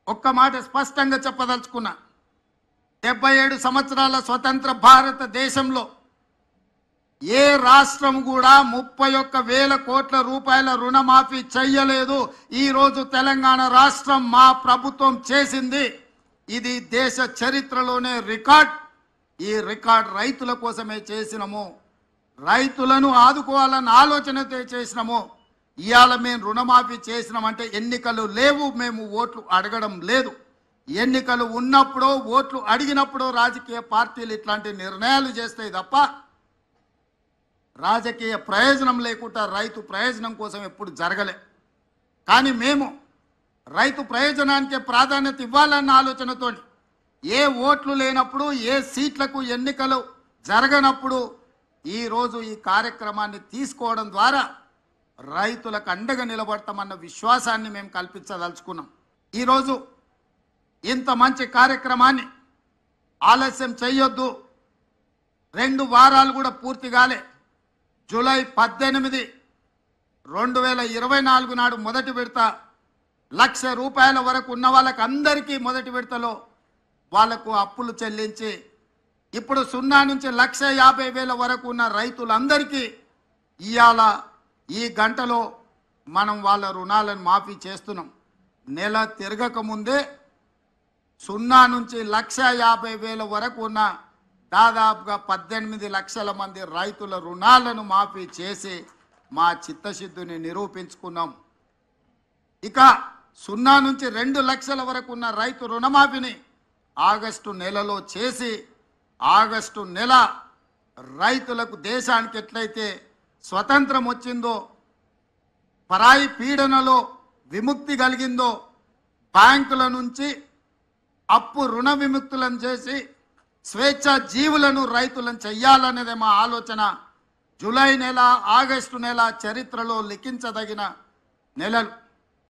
ఒక్క మాట స్పష్టంగా చెప్పదలుచుకున్నా. 77 సంవత్సరాల స్వతంత్ర భారతదేశంలో ఏ రాష్ట్రం కూడా 31,000 కోట్ల రూపాయల రుణమాఫీ చెయ్యలేదు. ఈరోజు తెలంగాణ రాష్ట్రం మా ప్రభుత్వం చేసింది. ఇది దేశ చరిత్రలోనే రికార్డ్. ఈ రికార్డ్ రైతుల కోసమే చేసినాము, రైతులను ఆదుకోవాలన్న ఆలోచనతో చేసినాము. ఇవాళ మేము రుణమాఫీ చేసినామంటే ఎన్నికలు లేవు, మేము ఓట్లు అడగడం లేదు. ఎన్నికలు ఉన్నప్పుడు ఓట్లు అడిగినప్పుడు రాజకీయ పార్టీలు ఇట్లాంటి నిర్ణయాలు చేస్తాయి తప్ప రాజకీయ ప్రయోజనం లేకుండా రైతు ప్రయోజనం కోసం ఎప్పుడు జరగలే. కానీ మేము రైతు ప్రయోజనానికి ప్రాధాన్యత ఇవ్వాలన్న ఆలోచనతో ఏ ఓట్లు లేనప్పుడు, ఏ సీట్లకు ఎన్నికలు జరగనప్పుడు ఈరోజు ఈ కార్యక్రమాన్ని తీసుకోవడం ద్వారా రైతులకు అండగా నిలబడతామన్న విశ్వాసాన్ని మేము కల్పించదలుచుకున్నాం. ఈరోజు ఇంత మంచి కార్యక్రమాన్ని ఆలస్యం చేయొద్దు. 2 వారాలు కూడా పూర్తి కాలే. జూలై 18, 2024 నాడు మొదటి విడత 1,00,000 రూపాయల వరకు ఉన్న వాళ్ళకి అందరికీ మొదటి విడతలో వాళ్లకు అప్పులు చెల్లించి ఇప్పుడు 0 నుంచి 1,50,000 వరకు ఉన్న రైతులందరికీ ఇవాళ ఈ గంటలో మనం వాళ్ళ రుణాలను మాఫీ చేస్తున్నాం. నెల తిరగక ముందే 0 నుంచి 1,50,000 వరకు ఉన్న దాదాపుగా 18 లక్షల మంది రైతుల రుణాలను మాఫీ చేసి మా చిత్తశుద్ధిని నిరూపించుకున్నాం. ఇక 0 నుంచి 2 లక్షల వరకు ఉన్న రైతు రుణమాఫీని ఆగస్టు నెలలో చేసి ఆగస్టు నెల రైతులకు దేశానికి ఎట్లయితే స్వతంత్రం వచ్చిందో, పరాయి పీడనలో విముక్తి కలిగిందో, బ్యాంకుల నుంచి అప్పు రుణ విముక్తులను చేసి స్వేచ్ఛ జీవులను రైతులను చెయ్యాలనేదే మా ఆలోచన. జూలై నెల, ఆగస్టు నెల చరిత్రలో లిఖించదగిన నెలలు.